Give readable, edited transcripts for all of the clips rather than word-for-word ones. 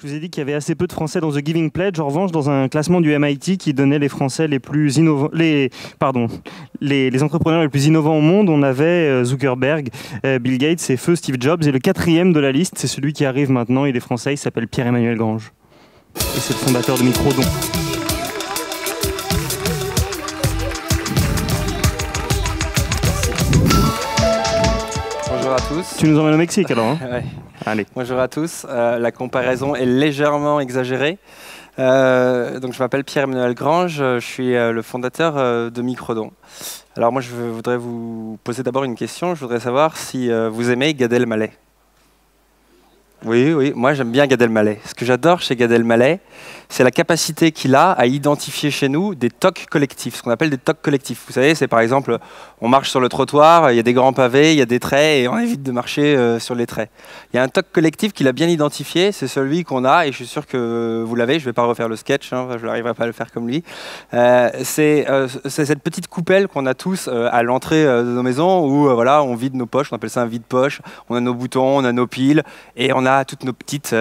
Je vous ai dit qu'il y avait assez peu de Français dans The Giving Pledge. En revanche, dans un classement du MIT qui donnait les Français les plus innovants, les entrepreneurs les plus innovants au monde, on avait Zuckerberg, Bill Gates et feu Steve Jobs. Et le quatrième de la liste, c'est celui qui arrive maintenant. Il est français, il s'appelle Pierre-Emmanuel Grange. Et c'est le fondateur de Microdon. Bonjour à tous. Tu nous emmènes au Mexique alors hein? Ouais. Allez. Bonjour à tous. La comparaison est légèrement exagérée. Donc je m'appelle Pierre-Emmanuel Grange, je suis le fondateur de Microdon. Alors moi je voudrais vous poser d'abord une question. Je voudrais savoir si vous aimez Gad Elmaleh. Oui, moi j'aime bien Gad Elmaleh. Ce que j'adore chez Gad Elmaleh, c'est la capacité qu'il a à identifier chez nous des tocs collectifs, ce qu'on appelle des tocs collectifs. Vous savez, c'est par exemple, on marche sur le trottoir, il y a des grands pavés, il y a des traits et on évite de marcher sur les traits. Il y a un toc collectif qu'il a bien identifié, c'est celui qu'on a et je suis sûr que vous l'avez, je ne vais pas refaire le sketch, hein, je n'arriverai pas à le faire comme lui. C'est cette petite coupelle qu'on a tous à l'entrée de nos maisons où voilà, on vide nos poches, on appelle ça un vide-poche, on a nos boutons, on a nos piles et on a toutes nos petites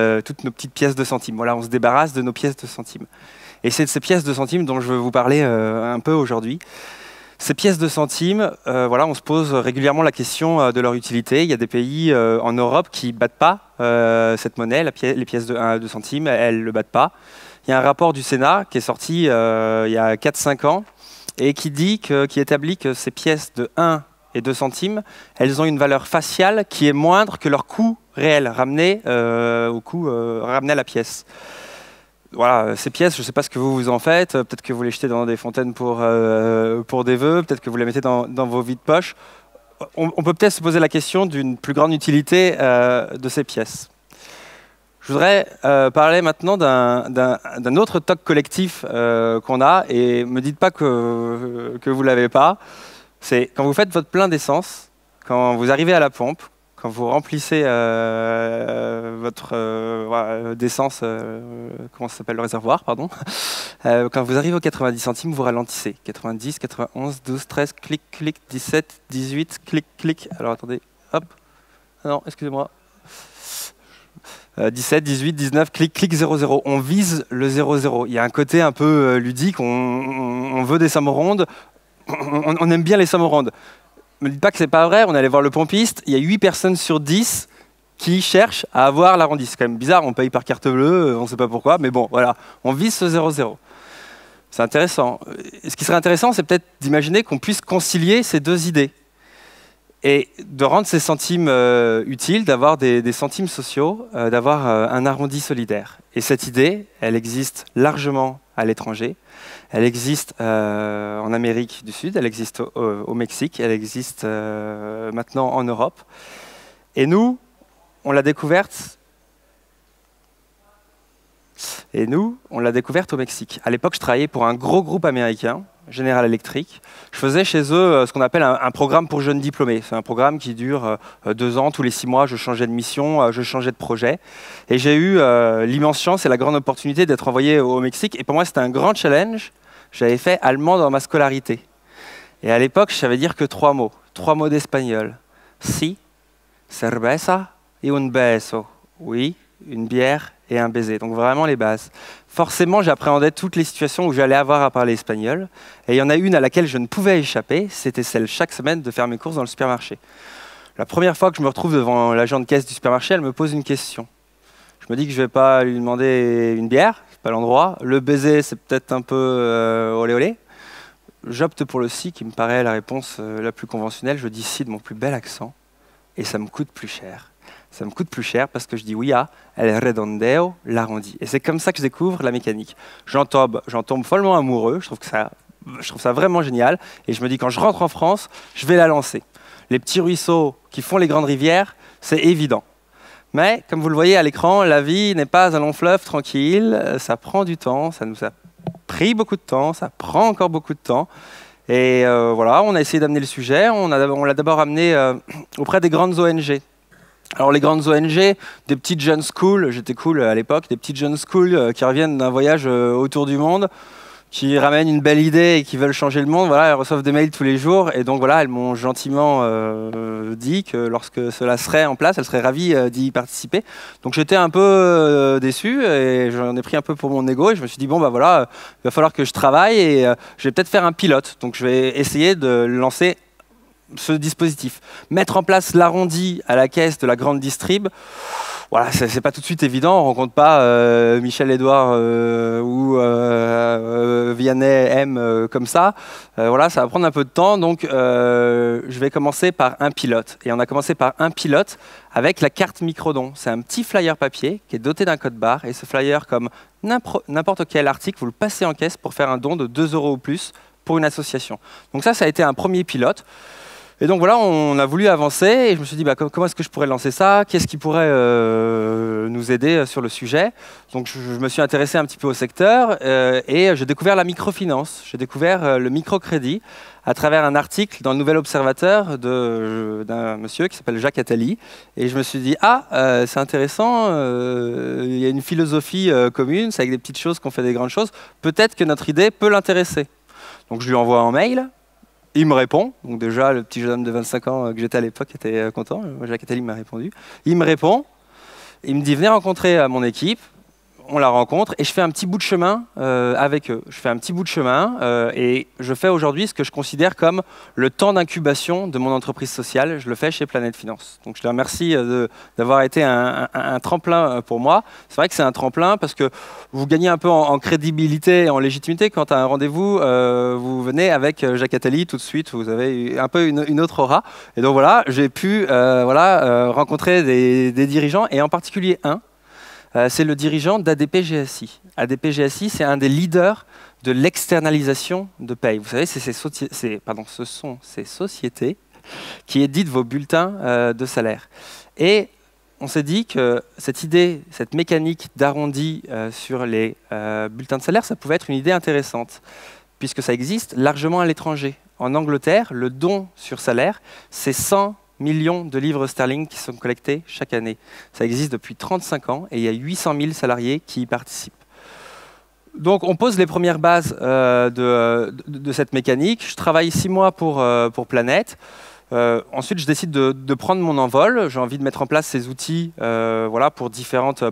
pièces de centimes. Voilà, on se débarrasse de nos pièces de centimes. Et c'est de ces pièces de centimes dont je veux vous parler un peu aujourd'hui. Ces pièces de centimes, voilà, on se pose régulièrement la question de leur utilité. Il y a des pays en Europe qui ne battent pas cette monnaie, les pièces de 1 à 2 centimes, elles ne le battent pas. Il y a un rapport du Sénat qui est sorti il y a 4-5 ans et qui établit que ces pièces de 1 et 2 centimes, elles ont une valeur faciale qui est moindre que leur coût réel, ramené ramené à la pièce. Voilà, ces pièces, je ne sais pas ce que vous en faites, peut-être que vous les jetez dans des fontaines pour des vœux, peut-être que vous les mettez dans vos vides-poches. On peut peut-être se poser la question d'une plus grande utilité de ces pièces. Je voudrais parler maintenant d'un autre toc collectif qu'on a, et ne me dites pas que vous ne l'avez pas. C'est quand vous faites votre plein d'essence, quand vous arrivez à la pompe, quand vous remplissez votre d'essence, comment ça s'appelle, le réservoir, pardon. Quand vous arrivez aux 90 centimes, vous ralentissez. 90, 91, 12, 13, clic, clic, 17, 18, clic, clic. Alors attendez, hop. Ah non, excusez-moi. 17, 18, 19, clic, clic, 00. On vise le 00. Il y a un côté un peu ludique, on veut des sommes rondes, on aime bien les sommes rondes. Ne me dites pas que c'est pas vrai, on allait voir le pompiste, il y a 8 personnes sur 10 qui cherchent à avoir l'arrondi. C'est quand même bizarre, on paye par carte bleue, on ne sait pas pourquoi, mais bon, voilà, on vise ce 0,0. C'est intéressant. Ce qui serait intéressant, c'est peut-être d'imaginer qu'on puisse concilier ces deux idées et de rendre ces centimes utiles, d'avoir des centimes sociaux, d'avoir un arrondi solidaire. Et cette idée, elle existe largement à l'étranger. Elle existe en Amérique du Sud, elle existe au Mexique, elle existe maintenant en Europe. Et nous, on l'a découverte. Au Mexique. À l'époque, je travaillais pour un gros groupe américain, General Electric. Je faisais chez eux ce qu'on appelle un programme pour jeunes diplômés. C'est un programme qui dure 2 ans. Tous les 6 mois, je changeais de mission, je changeais de projet. Et j'ai eu l'immense chance et la grande opportunité d'être envoyé au Mexique. Et pour moi, c'était un grand challenge. J'avais fait allemand dans ma scolarité. Et à l'époque, je savais dire que 3 mots. 3 mots d'espagnol. Si, cerveza y un beso. Oui, une bière et un baiser. Donc vraiment les bases. Forcément, j'appréhendais toutes les situations où j'allais avoir à parler espagnol. Et il y en a une à laquelle je ne pouvais échapper, c'était celle chaque semaine de faire mes courses dans le supermarché. La première fois que je me retrouve devant l'agent de caisse du supermarché, elle me pose une question. Je me dis que je ne vais pas lui demander une bière, c'est pas l'endroit. Le baiser, c'est peut-être un peu olé olé. J'opte pour le si, qui me paraît la réponse la plus conventionnelle. Je dis si de mon plus bel accent, et ça me coûte plus cher. Ça me coûte plus cher parce que je dis oui à el redondeo, l'arrondi. Et c'est comme ça que je découvre la mécanique. J'en tombe follement amoureux, je trouve ça vraiment génial. Et je me dis quand je rentre en France, je vais la lancer. Les petits ruisseaux qui font les grandes rivières, c'est évident. Mais comme vous le voyez à l'écran, la vie n'est pas un long fleuve tranquille, ça prend du temps, ça nous a pris beaucoup de temps, ça prend encore beaucoup de temps. Et voilà, on a essayé d'amener le sujet, on l'a d'abord amené auprès des grandes ONG. Alors les grandes ONG, des petites jeunes schools, j'étais cool à l'époque, des petites jeunes schools qui reviennent d'un voyage autour du monde, qui ramènent une belle idée et qui veulent changer le monde, voilà, elles reçoivent des mails tous les jours. Et donc voilà, elles m'ont gentiment dit que lorsque cela serait en place, elles seraient ravies d'y participer. Donc j'étais un peu déçu et j'en ai pris un peu pour mon ego. Et je me suis dit, bon, bah voilà, il va falloir que je travaille et je vais peut-être faire un pilote. Donc je vais essayer de lancer ce dispositif. Mettre en place l'arrondi à la caisse de la grande distrib, voilà, c'est pas tout de suite évident. On rencontre pas Michel Edouard ou Vianney M comme ça. Voilà, ça va prendre un peu de temps. Donc, je vais commencer par un pilote. Et on a commencé par un pilote avec la carte microdon. C'est un petit flyer papier qui est doté d'un code barre. Et ce flyer, comme n'importe quel article, vous le passez en caisse pour faire un don de 2 € ou plus pour une association. Donc ça a été un premier pilote. Et donc voilà, on a voulu avancer et je me suis dit bah, comment est-ce que je pourrais lancer ça? Qu'est-ce qui pourrait nous aider sur le sujet? Donc je me suis intéressé un petit peu au secteur et j'ai découvert la microfinance. J'ai découvert le microcrédit à travers un article dans le Nouvel Observateur d'un monsieur qui s'appelle Jacques Attali. Et je me suis dit, c'est intéressant, il y a une philosophie commune, c'est avec des petites choses qu'on fait des grandes choses. Peut-être que notre idée peut l'intéresser. Donc je lui envoie un mail. Il me répond, donc déjà le petit jeune homme de 25 ans que j'étais à l'époque était content, Jacques Attali m'a répondu. Il me répond, il me dit venez rencontrer mon équipe, on la rencontre et je fais un petit bout de chemin avec eux. Je fais un petit bout de chemin et je fais aujourd'hui ce que je considère comme le temps d'incubation de mon entreprise sociale. Je le fais chez Planète Finance. Donc je les remercie d'avoir été un tremplin pour moi. C'est vrai que c'est un tremplin parce que vous gagnez un peu en crédibilité et en légitimité. Quand à un rendez-vous, vous venez avec Jacques Attali tout de suite, vous avez un peu une autre aura. Et donc voilà, j'ai pu rencontrer des dirigeants et en particulier un. C'est le dirigeant d'ADP GSI. ADP GSI, c'est un des leaders de l'externalisation de paye. Vous savez, ce sont ces sociétés qui éditent vos bulletins de salaire. Et on s'est dit que cette idée, cette mécanique d'arrondi sur les bulletins de salaire, ça pouvait être une idée intéressante, puisque ça existe largement à l'étranger. En Angleterre, le don sur salaire, c'est 100 millions de livres sterling qui sont collectés chaque année. Ça existe depuis 35 ans et il y a 800 000 salariés qui y participent. Donc on pose les premières bases de cette mécanique. Je travaille 6 mois pour Planète. Ensuite, je décide de prendre mon envol. J'ai envie de mettre en place ces outils pour différentes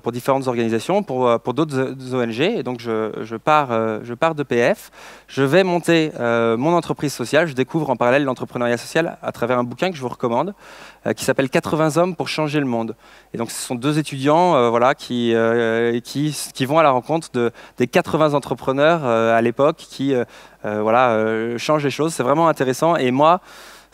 organisations, pour d'autres ONG. Et donc, je pars d'EPF. Je vais monter mon entreprise sociale. Je découvre en parallèle l'entrepreneuriat social à travers un bouquin que je vous recommande, qui s'appelle 80 hommes pour changer le monde. Et donc, ce sont 2 étudiants qui vont à la rencontre des 80 entrepreneurs à l'époque qui changent les choses. C'est vraiment intéressant. Et moi,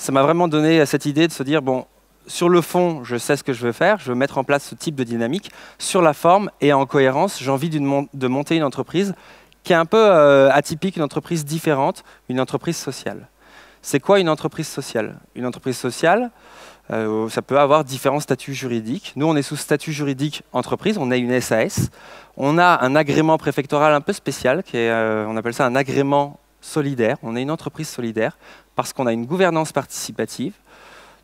ça m'a vraiment donné cette idée de se dire, bon, sur le fond, je sais ce que je veux faire, je veux mettre en place ce type de dynamique. Sur la forme et en cohérence, j'ai envie de monter une entreprise qui est un peu atypique, une entreprise différente, une entreprise sociale. C'est quoi une entreprise sociale? Une entreprise sociale, ça peut avoir différents statuts juridiques. Nous, on est sous statut juridique entreprise, on est une SAS. On a un agrément préfectoral un peu spécial, on appelle ça un agrément solidaire. On est une entreprise solidaire parce qu'on a une gouvernance participative.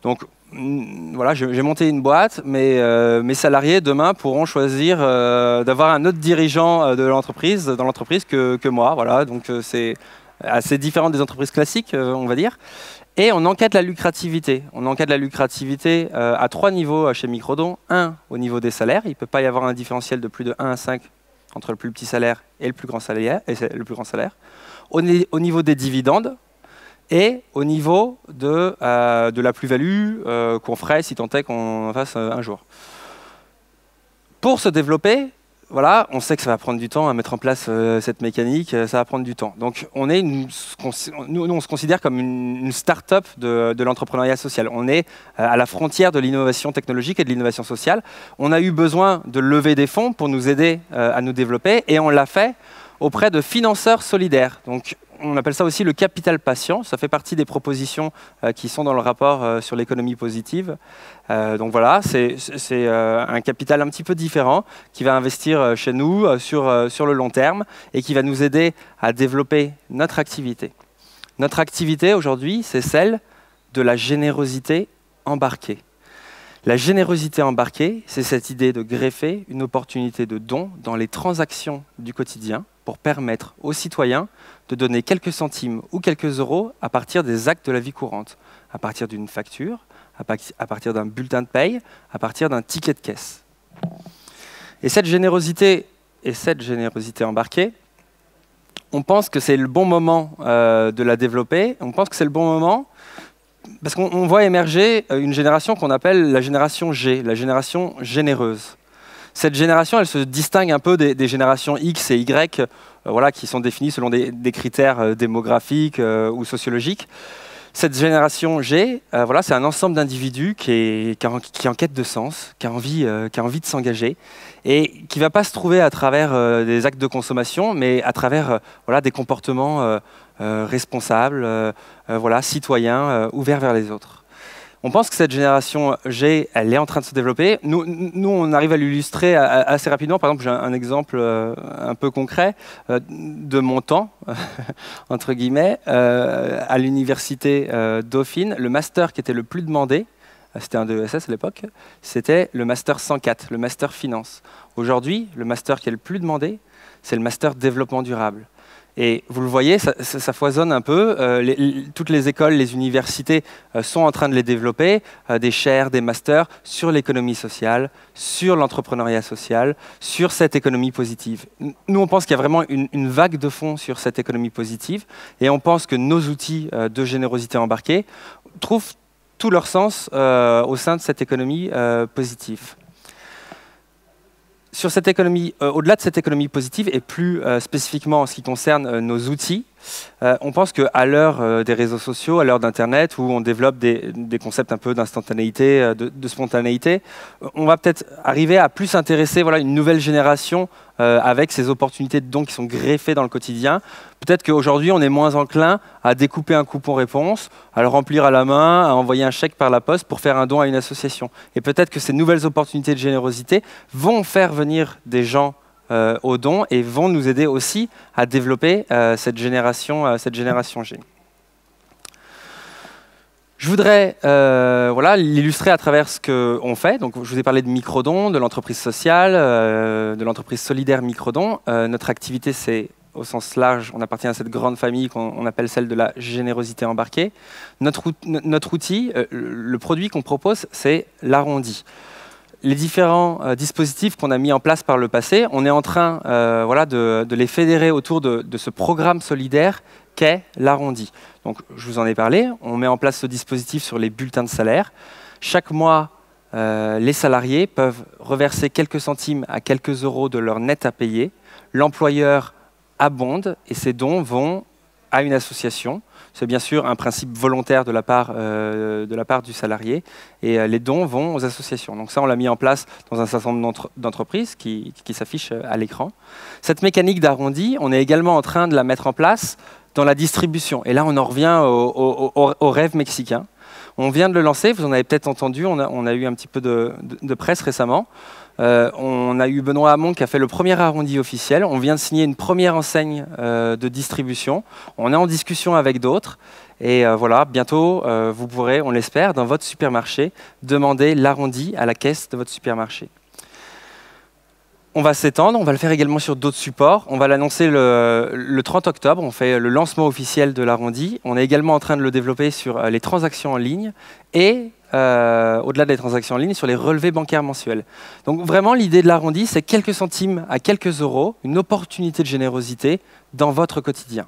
Donc voilà, j'ai monté une boîte, mais mes salariés demain pourront choisir d'avoir un autre dirigeant dans l'entreprise que moi. Voilà, donc c'est assez différent des entreprises classiques, on va dire. Et on encadre la lukrativité. On encadre la lukrativité à 3 niveaux chez Microdon. 1, au niveau des salaires. Il ne peut pas y avoir un différentiel de plus de 1 à 5 entre le plus petit salaire et le plus grand salaire. Au niveau des dividendes et au niveau de la plus-value qu'on ferait si tant est qu'on en fasse un jour. Pour se développer, voilà, on sait que ça va prendre du temps à mettre en place cette mécanique, ça va prendre du temps. Donc nous, on se considère comme une start-up de l'entrepreneuriat social. On est à la frontière de l'innovation technologique et de l'innovation sociale. On a eu besoin de lever des fonds pour nous aider à nous développer et on l'a fait auprès de financeurs solidaires. Donc, on appelle ça aussi le capital patient. Ça fait partie des propositions qui sont dans le rapport sur l'économie positive. Donc voilà, c'est un capital un petit peu différent qui va investir chez nous sur le long terme et qui va nous aider à développer notre activité. Notre activité aujourd'hui, c'est celle de la générosité embarquée. La générosité embarquée, c'est cette idée de greffer une opportunité de don dans les transactions du quotidien pour permettre aux citoyens de donner quelques centimes ou quelques euros à partir des actes de la vie courante, à partir d'une facture, à partir d'un bulletin de paye, à partir d'un ticket de caisse. Et cette générosité embarquée, on pense que c'est le bon moment de la développer. On pense que c'est le bon moment parce qu'on voit émerger une génération qu'on appelle la génération G, la génération généreuse. Cette génération, elle se distingue un peu des générations X et Y, voilà, qui sont définies selon des critères démographiques ou sociologiques. Cette génération G, voilà, c'est un ensemble d'individus qui est en quête de sens, qui a envie de s'engager et qui ne va pas se trouver à travers des actes de consommation, mais à travers voilà, des comportements responsables, voilà, citoyens, ouverts vers les autres. On pense que cette génération G, elle est en train de se développer. Nous on arrive à l'illustrer assez rapidement. Par exemple, j'ai un exemple un peu concret de mon temps, entre guillemets, à l'université Dauphine. Le master qui était le plus demandé, c'était un ESS à l'époque, c'était le master 104, le master finance. Aujourd'hui, le master qui est le plus demandé, c'est le master développement durable. Et vous le voyez, ça foisonne un peu. Toutes les écoles, les universités sont en train de les développer, des chaires, des masters sur l'économie sociale, sur l'entrepreneuriat social, sur cette économie positive. Nous, on pense qu'il y a vraiment une vague de fond sur cette économie positive et on pense que nos outils de générosité embarquée trouvent tout leur sens au sein de cette économie positive. Sur cette économie, au-delà de cette économie positive et plus spécifiquement en ce qui concerne nos outils, on pense qu'à l'heure des réseaux sociaux, à l'heure d'Internet, où on développe des concepts un peu d'instantanéité, de spontanéité, on va peut-être arriver à plus intéresser voilà, une nouvelle génération avec ces opportunités de dons qui sont greffées dans le quotidien. Peut-être qu'aujourd'hui, on est moins enclin à découper un coupon réponse, à le remplir à la main, à envoyer un chèque par la poste pour faire un don à une association. Et peut-être que ces nouvelles opportunités de générosité vont faire venir des gens aux dons et vont nous aider aussi à développer cette génération G. Je voudrais voilà, l'illustrer à travers ce qu'on fait. Donc, je vous ai parlé de microdons, de l'entreprise sociale, de l'entreprise solidaire microdons. Notre activité, c'est au sens large, on appartient à cette grande famille qu'on appelle celle de la générosité embarquée. Notre outil, le produit qu'on propose, c'est l'arrondi. Les différents dispositifs qu'on a mis en place par le passé, on est en train voilà, de les fédérer autour de ce programme solidaire qu'est l'arrondi. Donc, je vous en ai parlé, on met en place ce dispositif sur les bulletins de salaire. Chaque mois, les salariés peuvent reverser quelques centimes à quelques euros de leur net à payer. L'employeur abonde et ces dons vont à une association. C'est bien sûr un principe volontaire de la part du salarié et les dons vont aux associations. Donc ça, on l'a mis en place dans un certain nombre d'entreprises qui s'affichent à l'écran. Cette mécanique d'arrondi, on est également en train de la mettre en place dans la distribution. Et là, on en revient au rêve mexicain. On vient de le lancer, vous en avez peut-être entendu, on a eu un petit peu de presse récemment. On a eu Benoît Hamon qui a fait le premier arrondi officiel. On vient de signer une première enseigne de distribution. On est en discussion avec d'autres. Et voilà, bientôt, vous pourrez, on l'espère, dans votre supermarché, demander l'arrondi à la caisse de votre supermarché. On va s'étendre, on va le faire également sur d'autres supports. On va l'annoncer le 30 octobre, on fait le lancement officiel de l'arrondi. On est également en train de le développer sur les transactions en ligne et, au-delà des transactions en ligne, sur les relevés bancaires mensuels. Donc vraiment, l'idée de l'arrondi, c'est quelques centimes à quelques euros, une opportunité de générosité dans votre quotidien.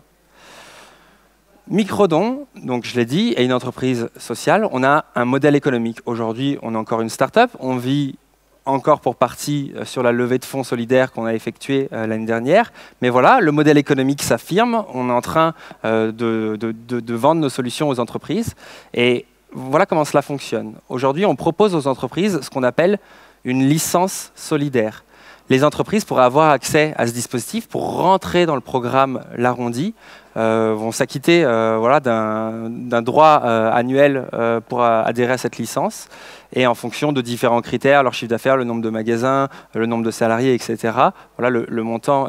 Microdon, donc je l'ai dit, est une entreprise sociale. On a un modèle économique. Aujourd'hui, on est encore une start-up. On vit encore pour partie sur la levée de fonds solidaires qu'on a effectuée l'année dernière. Mais voilà, le modèle économique s'affirme. On est en train de vendre nos solutions aux entreprises. Et voilà comment cela fonctionne. Aujourd'hui, on propose aux entreprises ce qu'on appelle une licence solidaire. Les entreprises, pour avoir accès à ce dispositif, pour rentrer dans le programme l'arrondi, vont s'acquitter voilà, d'un droit annuel pour adhérer à cette licence. Et en fonction de différents critères, leur chiffre d'affaires, le nombre de magasins, le nombre de salariés, etc., voilà, le montant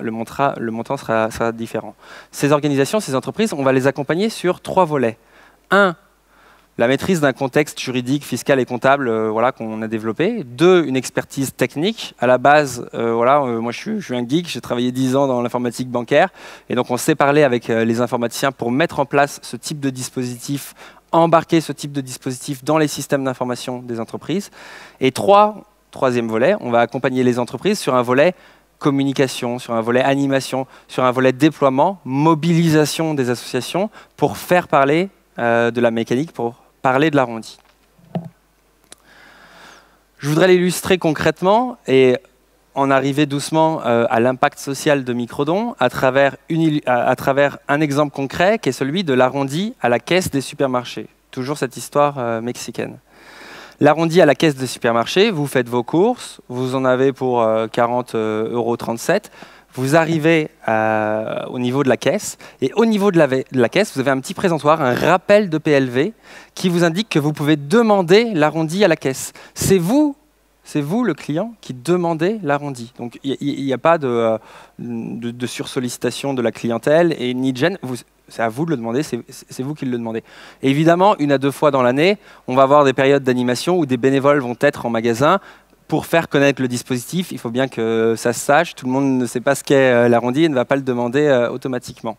sera différent. Ces organisations, ces entreprises, on va les accompagner sur 3 volets. Un, la maîtrise d'un contexte juridique, fiscal et comptable voilà, qu'on a développé. 2, une expertise technique. À la base, moi je suis un geek, j'ai travaillé 10 ans dans l'informatique bancaire, et donc on s'est parlé avec les informaticiens pour mettre en place ce type de dispositif, embarquer ce type de dispositif dans les systèmes d'information des entreprises. Et 3, troisième volet, on va accompagner les entreprises sur un volet communication, sur un volet animation, sur un volet déploiement, mobilisation des associations pour faire parler de la mécanique, pour parler de l'arrondi. Je voudrais l'illustrer concrètement et en arriver doucement à l'impact social de Microdon à travers un exemple concret qui est celui de l'arrondi à la caisse des supermarchés. Toujours cette histoire mexicaine. L'arrondi à la caisse des supermarchés, vous faites vos courses, vous en avez pour 40,37 €. Vous arrivez au niveau de la caisse, et au niveau de la caisse, vous avez un petit présentoir, un rappel de PLV, qui vous indique que vous pouvez demander l'arrondi à la caisse. C'est vous, le client, qui demandez l'arrondi. Donc il n'y a pas de sursollicitation de la clientèle, et ni de gêne. C'est à vous de le demander, c'est vous qui le demandez. Et évidemment, 1 à 2 fois dans l'année, on va avoir des périodes d'animation où des bénévoles vont être en magasin pour faire connaître le dispositif. Il faut bien que ça se sache. Tout le monde ne sait pas ce qu'est l'arrondi et ne va pas le demander automatiquement.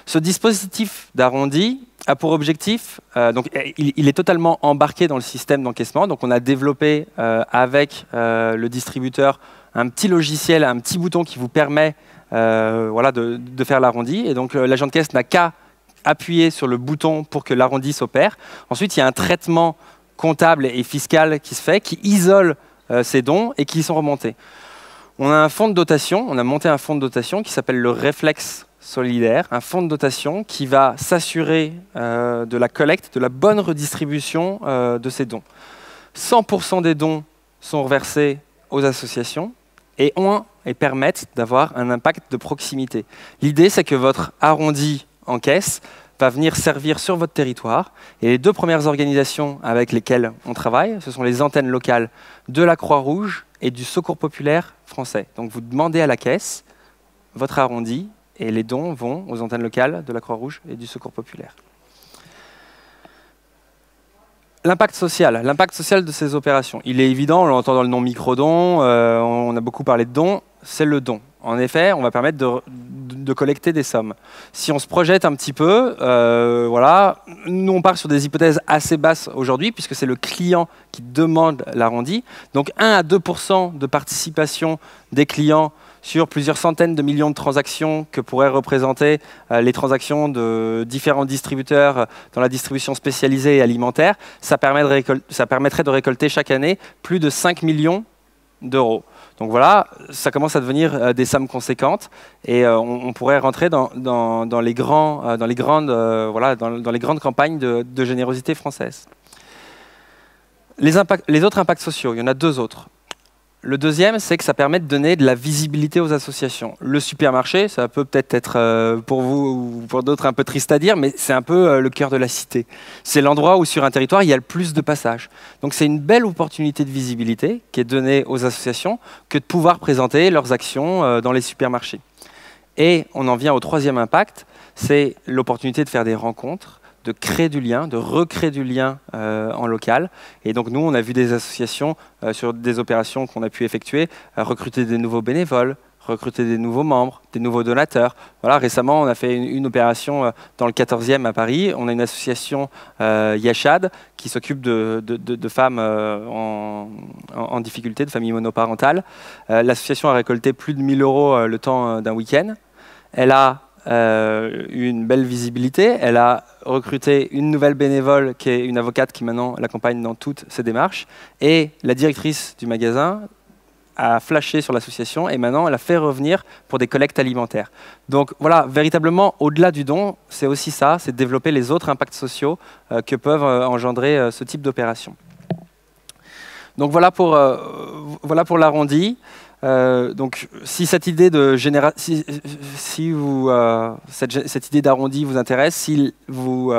Ce dispositif d'arrondi a pour objectif, il est totalement embarqué dans le système d'encaissement. Donc on a développé avec le distributeur un petit logiciel, un petit bouton qui vous permet de faire l'arrondi. Et donc l'agent de caisse n'a qu'à appuyer sur le bouton pour que l'arrondi s'opère. Ensuite, il y a un traitement comptable et fiscal qui se fait, qui isole ces dons et qui sont remontés. On a un fonds de dotation, on a monté un fonds de dotation qui s'appelle le Réflexe Solidaire, un fonds de dotation qui va s'assurer de la collecte, de la bonne redistribution de ces dons. 100% des dons sont reversés aux associations et permettent d'avoir un impact de proximité. L'idée, c'est que votre arrondi en caisse va venir servir sur votre territoire. Et les 2 premières organisations avec lesquelles on travaille, ce sont les antennes locales de la Croix-Rouge et du Secours populaire français. Donc vous demandez à la caisse votre arrondi et les dons vont aux antennes locales de la Croix-Rouge et du Secours populaire. L'impact social de ces opérations. Il est évident, on l'entend dans le nom Microdon, on a beaucoup parlé de dons, c'est le don. En effet, on va permettre de collecter des sommes. Si on se projette un petit peu, nous on part sur des hypothèses assez basses aujourd'hui, puisque c'est le client qui demande l'arrondi. Donc 1 à 2% de participation des clients sur plusieurs centaines de millions de transactions que pourraient représenter les transactions de différents distributeurs dans la distribution spécialisée et alimentaire, ça permettrait de récolter chaque année plus de 5 millions d'euros. Donc voilà, ça commence à devenir des sommes conséquentes et on pourrait rentrer dans les grandes campagnes de générosité française. Les autres impacts sociaux, il y en a 2 autres. Le deuxième, c'est que ça permet de donner de la visibilité aux associations. Le supermarché, ça peut peut-être être pour vous ou pour d'autres un peu triste à dire, mais c'est un peu le cœur de la cité. C'est l'endroit où sur un territoire, il y a le plus de passages. Donc c'est une belle opportunité de visibilité qui est donnée aux associations que de pouvoir présenter leurs actions dans les supermarchés. Et on en vient au 3e impact, c'est l'opportunité de faire des rencontres, de créer du lien, de recréer du lien en local. Et donc nous, on a vu des associations sur des opérations qu'on a pu effectuer, recruter des nouveaux bénévoles, recruter des nouveaux membres, des nouveaux donateurs. Voilà, récemment, on a fait une opération dans le 14e à Paris. On a une association Yachad qui s'occupe de femmes en difficulté, de familles monoparentales. L'association a récolté plus de 1 000 € le temps d'un week-end. Elle a une belle visibilité. Elle a recruté une nouvelle bénévole qui est une avocate qui maintenant l'accompagne dans toutes ses démarches. Et la directrice du magasin a flashé sur l'association et maintenant elle a fait revenir pour des collectes alimentaires. Donc voilà, véritablement, au-delà du don, c'est aussi ça, c'est de développer les autres impacts sociaux que peuvent engendrer ce type d'opération. Donc voilà pour l'arrondi. Donc, si cette idée de cette idée d'arrondi vous intéresse, si vous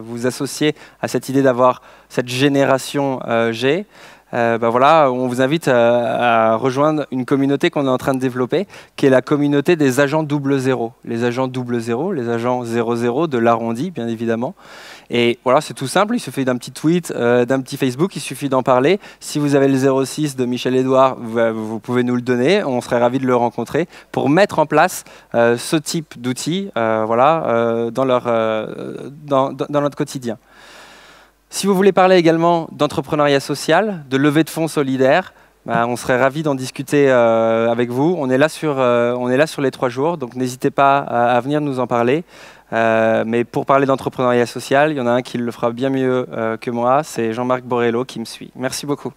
vous associez à cette idée d'avoir cette génération G, voilà, on vous invite à rejoindre une communauté qu'on est en train de développer, qui est la communauté des agents 00. Les agents 00, les agents 00 de l'arrondi, bien évidemment. Et voilà, c'est tout simple, il suffit d'un petit tweet, d'un petit Facebook, il suffit d'en parler. Si vous avez le 06 de Michel-Édouard, vous pouvez nous le donner, on serait ravis de le rencontrer pour mettre en place ce type d'outils voilà, dans notre quotidien. Si vous voulez parler également d'entrepreneuriat social, de levée de fonds solidaire, on serait ravis d'en discuter avec vous. On est là sur les 3 jours, donc n'hésitez pas à venir nous en parler. Mais pour parler d'entrepreneuriat social, il y en a un qui le fera bien mieux que moi, c'est Jean-Marc Borrello qui me suit. Merci beaucoup.